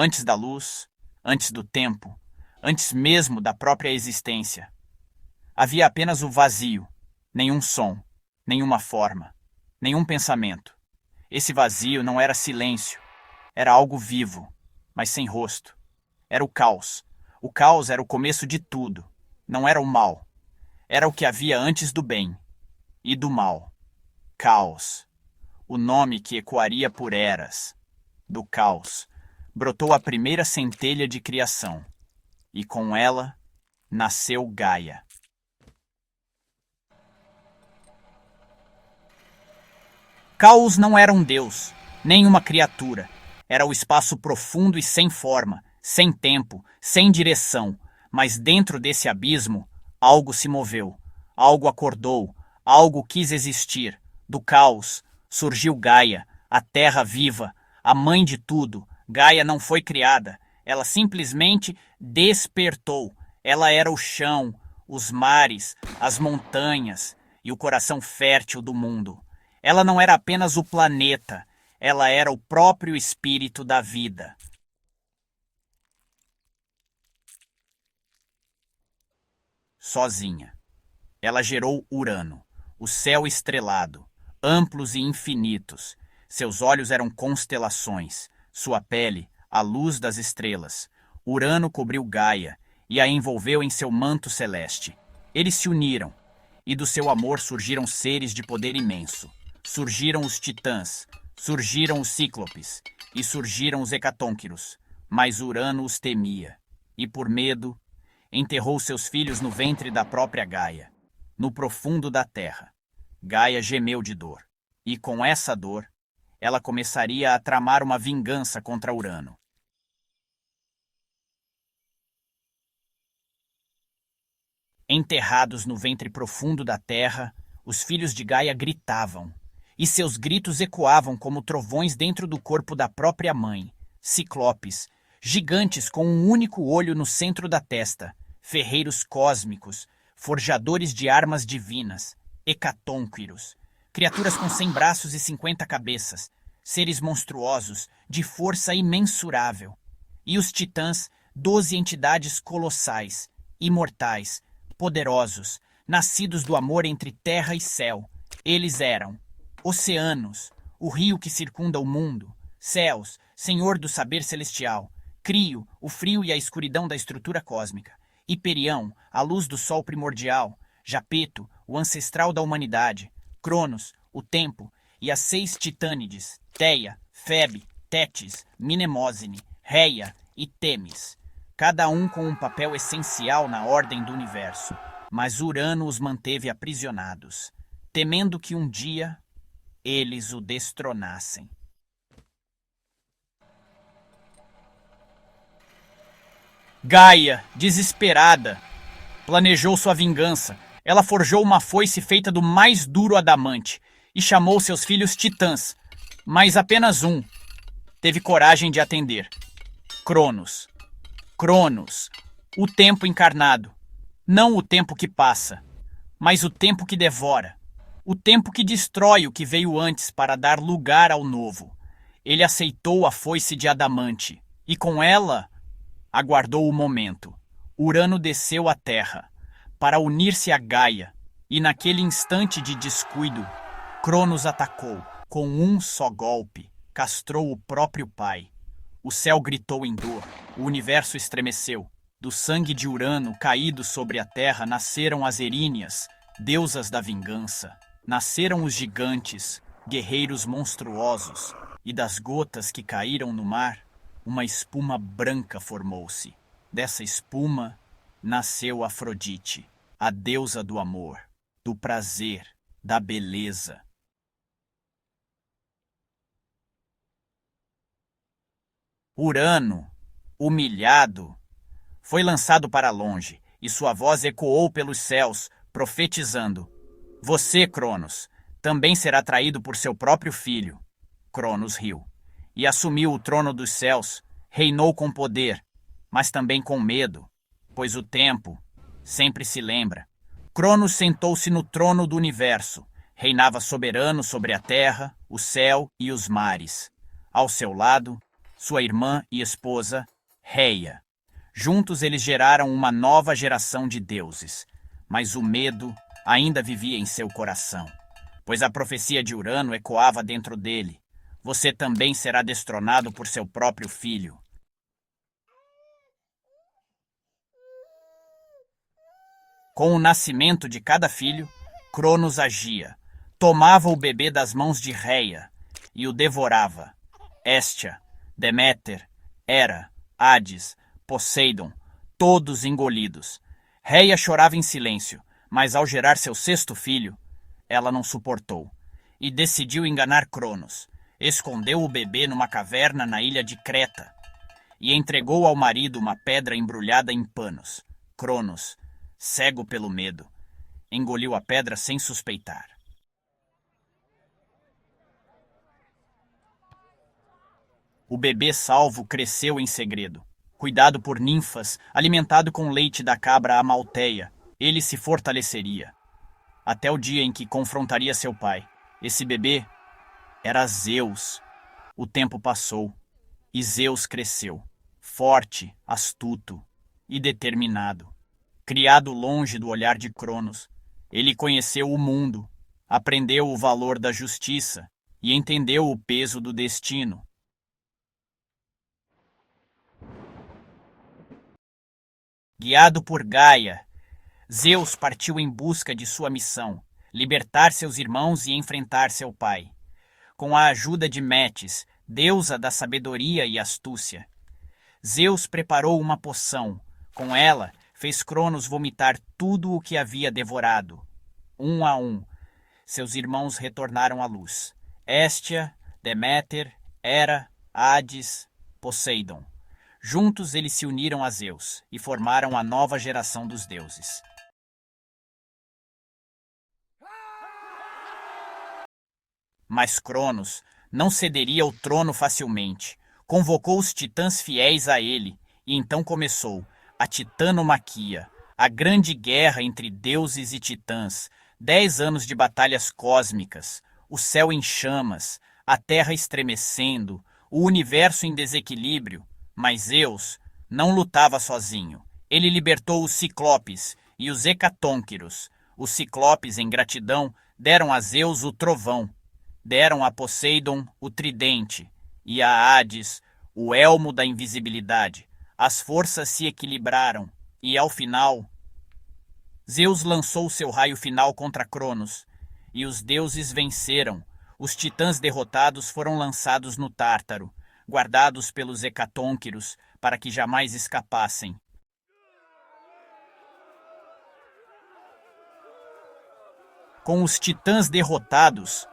antes da luz, antes do tempo, antes mesmo da própria existência. Havia apenas o vazio, nenhum som, nenhuma forma, nenhum pensamento. Esse vazio não era silêncio, era algo vivo, mas sem rosto. Era o caos. O caos era o começo de tudo. Não era o mal. Era o que havia antes do bem e do mal. Caos. O nome que ecoaria por eras. Do caos brotou a primeira centelha de criação. E com ela nasceu Gaia. Caos não era um deus, nem uma criatura. Era o espaço profundo e sem forma, sem tempo, sem direção. Mas dentro desse abismo, algo se moveu, algo acordou, algo quis existir. Do caos surgiu Gaia, a terra viva, a mãe de tudo. Gaia não foi criada, ela simplesmente despertou. Ela era o chão, os mares, as montanhas e o coração fértil do mundo. Ela não era apenas o planeta, ela era o próprio espírito da vida. Sozinha. Ela gerou Urano, o céu estrelado, amplos e infinitos. Seus olhos eram constelações, sua pele, a luz das estrelas. Urano cobriu Gaia e a envolveu em seu manto celeste. Eles se uniram, e do seu amor surgiram seres de poder imenso. Surgiram os titãs, surgiram os cíclopes e surgiram os hecatônquiros. Mas Urano os temia, e por medo, enterrou seus filhos no ventre da própria Gaia, no profundo da terra. Gaia gemeu de dor, e com essa dor, ela começaria a tramar uma vingança contra Urano. Enterrados no ventre profundo da terra, os filhos de Gaia gritavam, e seus gritos ecoavam como trovões dentro do corpo da própria mãe. Ciclopes, gigantes com um único olho no centro da testa, ferreiros cósmicos, forjadores de armas divinas, hecatônquiros, criaturas com 100 braços e 50 cabeças, seres monstruosos, de força imensurável. E os titãs, 12 entidades colossais, imortais, poderosos, nascidos do amor entre terra e céu. Eles eram oceanos, o rio que circunda o mundo, céus, senhor do saber celestial, Crio, o frio e a escuridão da estrutura cósmica, Hiperião, a luz do sol primordial, Japeto, o ancestral da humanidade, Cronos, o tempo, e as 6 titânides, Teia, Febe, Tétis, Mnemosine, Reia e Temis, cada um com um papel essencial na ordem do universo. Mas Urano os manteve aprisionados, temendo que um dia eles o destronassem. Gaia, desesperada, planejou sua vingança. Ela forjou uma foice feita do mais duro adamante e chamou seus filhos titãs, mas apenas um teve coragem de atender. Cronos. Cronos, o tempo encarnado. Não o tempo que passa, mas o tempo que devora. O tempo que destrói o que veio antes para dar lugar ao novo. Ele aceitou a foice de adamante e com ela aguardou o momento. Urano desceu à terra para unir-se a Gaia e naquele instante de descuido, Cronos atacou. Com um só golpe, castrou o próprio pai. O céu gritou em dor, o universo estremeceu. Do sangue de Urano caído sobre a terra nasceram as Eríneas, deusas da vingança. Nasceram os gigantes, guerreiros monstruosos, e das gotas que caíram no mar, uma espuma branca formou-se. Dessa espuma nasceu Afrodite, a deusa do amor, do prazer, da beleza. Urano, humilhado, foi lançado para longe, e sua voz ecoou pelos céus, profetizando: Você, Cronos, também será traído por seu próprio filho. Cronos riu e assumiu o trono dos céus, reinou com poder, mas também com medo, pois o tempo sempre se lembra. Cronos sentou-se no trono do universo, reinava soberano sobre a terra, o céu e os mares. Ao seu lado, sua irmã e esposa, Reia. Juntos eles geraram uma nova geração de deuses, mas o medo ainda vivia em seu coração, pois a profecia de Urano ecoava dentro dele. Você também será destronado por seu próprio filho. Com o nascimento de cada filho, Cronos agia. Tomava o bebê das mãos de Reia e o devorava. Héstia, Deméter, Hera, Hades, Poseidon, todos engolidos. Reia chorava em silêncio, mas ao gerar seu sexto filho, ela não suportou e decidiu enganar Cronos. Escondeu o bebê numa caverna na ilha de Creta e entregou ao marido uma pedra embrulhada em panos. Cronos, cego pelo medo, engoliu a pedra sem suspeitar. O bebê salvo cresceu em segredo. Cuidado por ninfas, alimentado com leite da cabra Amalteia, ele se fortaleceria. Até o dia em que confrontaria seu pai. Esse bebê era Zeus. O tempo passou e Zeus cresceu, forte, astuto e determinado. Criado longe do olhar de Cronos, ele conheceu o mundo, aprendeu o valor da justiça e entendeu o peso do destino. Guiado por Gaia, Zeus partiu em busca de sua missão, libertar seus irmãos e enfrentar seu pai. Com a ajuda de Metis, deusa da sabedoria e astúcia, Zeus preparou uma poção. Com ela, fez Cronos vomitar tudo o que havia devorado. Um a um, seus irmãos retornaram à luz. Héstia, Deméter, Hera, Hades, Poseidon. Juntos eles se uniram a Zeus e formaram a nova geração dos deuses. Mas Cronos não cederia o trono facilmente. Convocou os titãs fiéis a ele e então começou a Titanomaquia, a grande guerra entre deuses e titãs. 10 anos de batalhas cósmicas, o céu em chamas, a terra estremecendo, o universo em desequilíbrio. Mas Zeus não lutava sozinho. Ele libertou os Ciclopes e os Hecatônquiros. Os Ciclopes, em gratidão, deram a Zeus o trovão. Deram a Poseidon o tridente e a Hades o elmo da invisibilidade. As forças se equilibraram e, ao final, Zeus lançou seu raio final contra Cronos e os deuses venceram. Os titãs derrotados foram lançados no Tártaro, guardados pelos Hecatônquiros para que jamais escapassem. Com os titãs derrotados,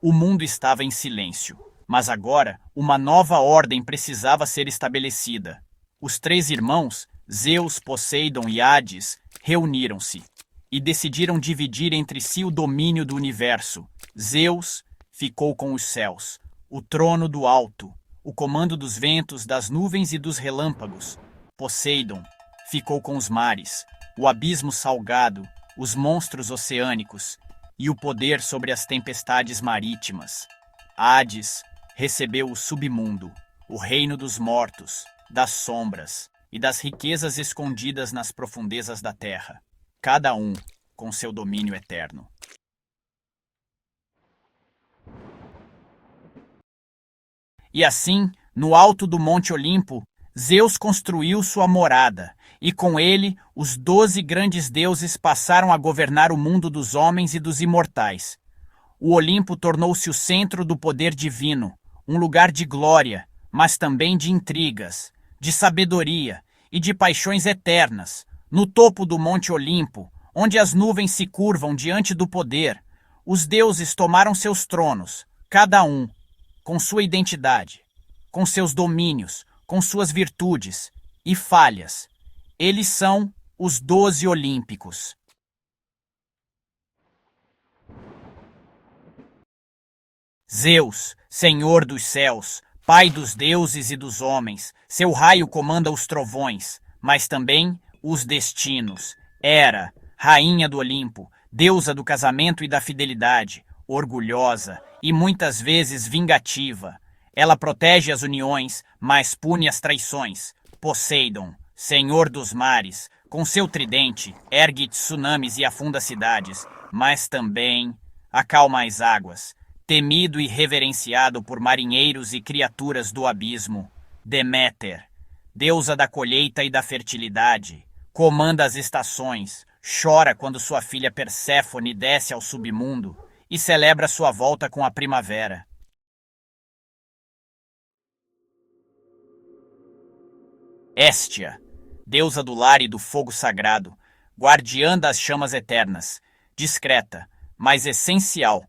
o mundo estava em silêncio. Mas agora, uma nova ordem precisava ser estabelecida. Os 3 irmãos, Zeus, Poseidon e Hades, reuniram-se e decidiram dividir entre si o domínio do universo. Zeus ficou com os céus, o trono do alto, o comando dos ventos, das nuvens e dos relâmpagos. Poseidon ficou com os mares, o abismo salgado, os monstros oceânicos e o poder sobre as tempestades marítimas. Hades recebeu o submundo, o reino dos mortos, das sombras e das riquezas escondidas nas profundezas da terra, cada um com seu domínio eterno. E assim, no alto do Monte Olimpo, Zeus construiu sua morada, e com ele os 12 grandes deuses passaram a governar o mundo dos homens e dos imortais. O Olimpo tornou-se o centro do poder divino, um lugar de glória, mas também de intrigas, de sabedoria e de paixões eternas. No topo do Monte Olimpo, onde as nuvens se curvam diante do poder, os deuses tomaram seus tronos, cada um com sua identidade, com seus domínios, com suas virtudes e falhas. Eles são os 12 olímpicos. Zeus, Senhor dos céus, Pai dos deuses e dos homens, seu raio comanda os trovões, mas também os destinos. Hera, Rainha do Olimpo, deusa do casamento e da fidelidade, orgulhosa e muitas vezes vingativa. Ela protege as uniões, mas pune as traições. Poseidon, senhor dos mares, com seu tridente, ergue tsunamis e afunda cidades, mas também acalma as águas. Temido e reverenciado por marinheiros e criaturas do abismo. Deméter, deusa da colheita e da fertilidade, comanda as estações, chora quando sua filha Perséfone desce ao submundo e celebra sua volta com a primavera. Héstia, deusa do lar e do fogo sagrado, guardiã das chamas eternas, discreta, mas essencial,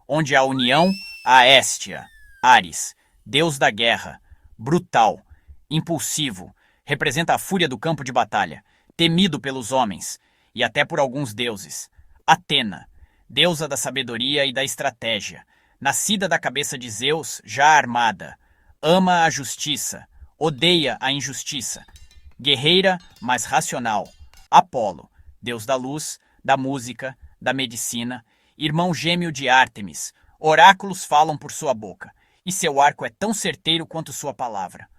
onde a união, a Héstia, Ares, deus da guerra, brutal, impulsivo, representa a fúria do campo de batalha, temido pelos homens e até por alguns deuses. Atena, deusa da sabedoria e da estratégia, nascida da cabeça de Zeus, já armada, ama a justiça, odeia a injustiça. Guerreira, mas racional. Apolo, deus da luz, da música, da medicina, irmão gêmeo de Ártemis. Oráculos falam por sua boca, e seu arco é tão certeiro quanto sua palavra.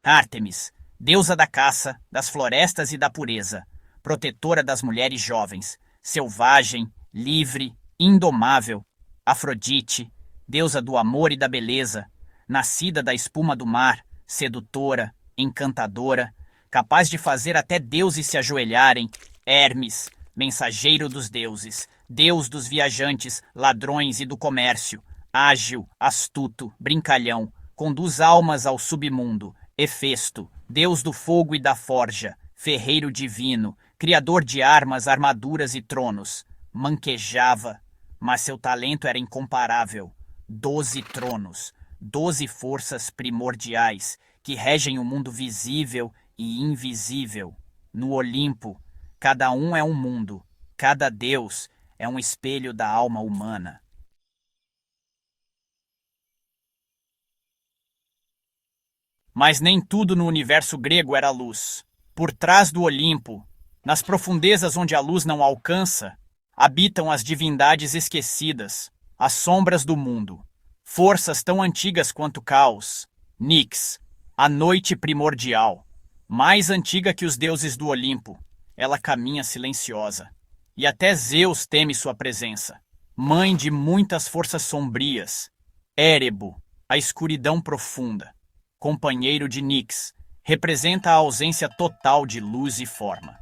Ártemis, deusa da caça, das florestas e da pureza, protetora das mulheres jovens, selvagem, livre, indomável. Afrodite, deusa do amor e da beleza, nascida da espuma do mar, sedutora, encantadora, capaz de fazer até deuses se ajoelharem. Hermes, mensageiro dos deuses, deus dos viajantes, ladrões e do comércio, ágil, astuto, brincalhão, conduz almas ao submundo. Hefesto, deus do fogo e da forja, ferreiro divino, criador de armas, armaduras e tronos, manquejava, mas seu talento era incomparável. 12 tronos, 12 forças primordiais que regem o mundo visível e invisível. No Olimpo, cada um é um mundo, cada deus é um espelho da alma humana. Mas nem tudo no universo grego era luz. Por trás do Olimpo, nas profundezas onde a luz não alcança, habitam as divindades esquecidas, as sombras do mundo, forças tão antigas quanto o caos. Nix, a noite primordial, mais antiga que os deuses do Olimpo, ela caminha silenciosa. E até Zeus teme sua presença. Mãe de muitas forças sombrias. Érebo, a escuridão profunda. Companheiro de Nix, representa a ausência total de luz e forma.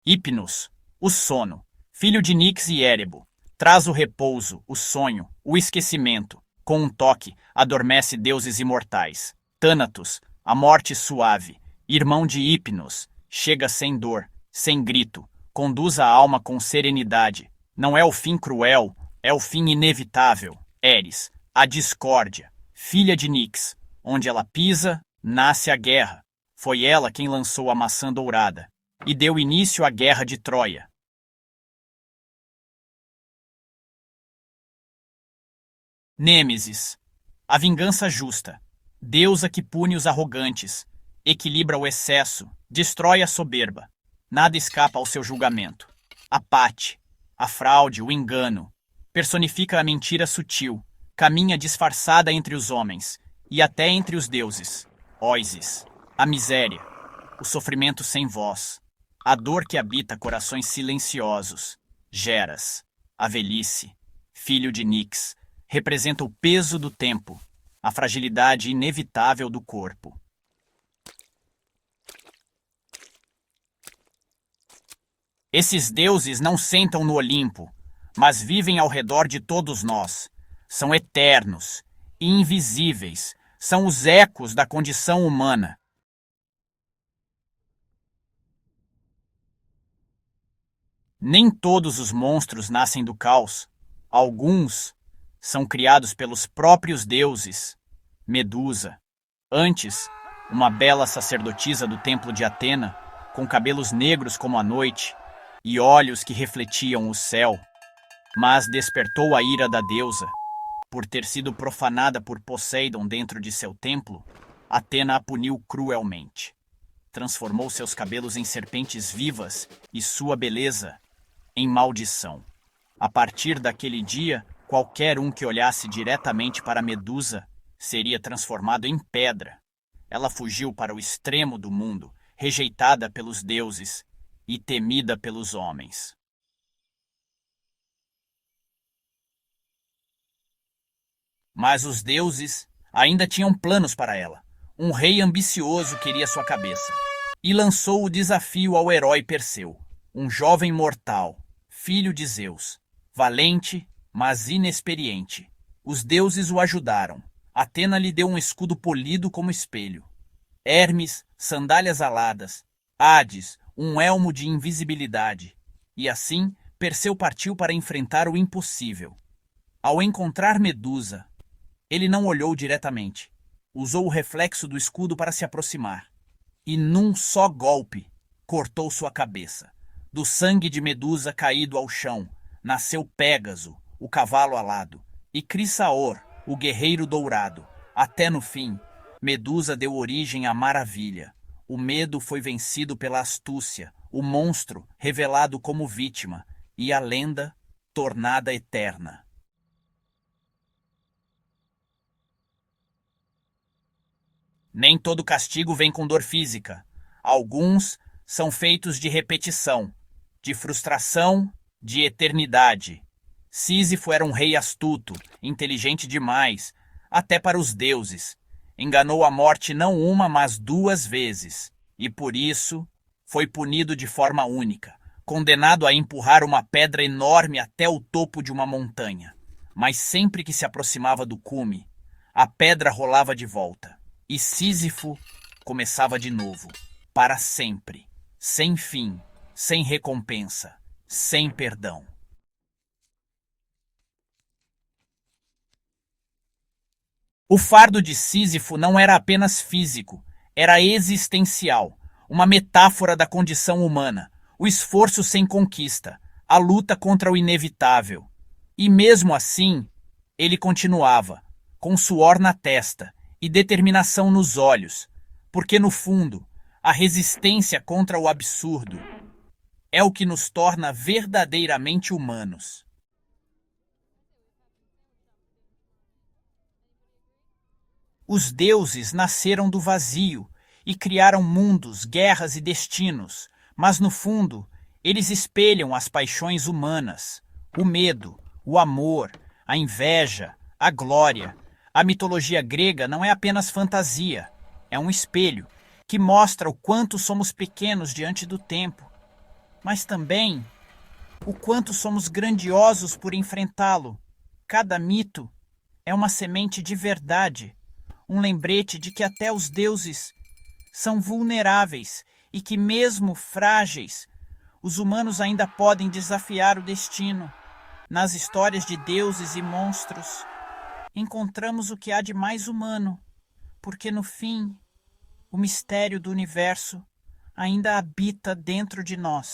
Hipnos, o sono, filho de Nix e Érebo, traz o repouso, o sonho, o esquecimento. Com um toque, adormece deuses imortais. Thanatos, a morte suave, irmão de Hipnos, chega sem dor, sem grito, conduz a alma com serenidade. Não é o fim cruel, é o fim inevitável. Eris, a discórdia, filha de Nix, onde ela pisa, nasce a guerra. Foi ela quem lançou a maçã dourada e deu início à guerra de Troia. Nêmesis, a vingança justa, deusa que pune os arrogantes, equilibra o excesso, destrói a soberba. Nada escapa ao seu julgamento. Apate, a fraude, o engano, personifica a mentira sutil, caminha disfarçada entre os homens e até entre os deuses. Oisis, a miséria, o sofrimento sem voz, a dor que habita corações silenciosos. Geras, a velhice, filho de Nix, representa o peso do tempo, a fragilidade inevitável do corpo. Esses deuses não sentam no Olimpo, mas vivem ao redor de todos nós. São eternos e invisíveis, são os ecos da condição humana. Nem todos os monstros nascem do caos. Alguns são criados pelos próprios deuses. Medusa, antes uma bela sacerdotisa do templo de Atena, com cabelos negros como a noite e olhos que refletiam o céu, mas despertou a ira da deusa. Por ter sido profanada por Poseidon dentro de seu templo, Atena a puniu cruelmente. transformou seus cabelos em serpentes vivas e sua beleza em maldição. A partir daquele dia, qualquer um que olhasse diretamente para Medusa seria transformado em pedra. Ela fugiu para o extremo do mundo, rejeitada pelos deuses e temida pelos homens. Mas os deuses ainda tinham planos para ela. Um rei ambicioso queria sua cabeça e lançou o desafio ao herói Perseu, um jovem mortal, filho de Zeus, valente, mas inexperiente. Os deuses o ajudaram. Atena lhe deu um escudo polido como espelho. Hermes, sandálias aladas. Hades, um elmo de invisibilidade. E assim, Perseu partiu para enfrentar o impossível. Ao encontrar Medusa, ele não olhou diretamente. Usou o reflexo do escudo para se aproximar. E num só golpe, cortou sua cabeça. Do sangue de Medusa caído ao chão, nasceu Pégaso, o cavalo alado, e Crisaor, o guerreiro dourado. Até no fim, Medusa deu origem à maravilha. O medo foi vencido pela astúcia, o monstro revelado como vítima, e a lenda tornada eterna. Nem todo castigo vem com dor física. Alguns são feitos de repetição, de frustração, de eternidade. Sísifo era um rei astuto, inteligente demais, até para os deuses. Enganou a morte não uma, mas 2 vezes. E por isso foi punido de forma única, condenado a empurrar uma pedra enorme até o topo de uma montanha. Mas sempre que se aproximava do cume, a pedra rolava de volta. E Sísifo começava de novo, para sempre, sem fim, sem recompensa, sem perdão. O fardo de Sísifo não era apenas físico, era existencial, uma metáfora da condição humana, o esforço sem conquista, a luta contra o inevitável. E mesmo assim, ele continuava, com suor na testa e determinação nos olhos, porque no fundo, a resistência contra o absurdo é o que nos torna verdadeiramente humanos. Os deuses nasceram do vazio e criaram mundos, guerras e destinos, mas no fundo, eles espelham as paixões humanas, o medo, o amor, a inveja, a glória. A mitologia grega não é apenas fantasia, é um espelho que mostra o quanto somos pequenos diante do tempo, mas também o quanto somos grandiosos por enfrentá-lo. Cada mito é uma semente de verdade, um lembrete de que até os deuses são vulneráveis e que, mesmo frágeis, os humanos ainda podem desafiar o destino. Nas histórias de deuses e monstros, encontramos o que há de mais humano, porque no fim, o mistério do universo ainda habita dentro de nós.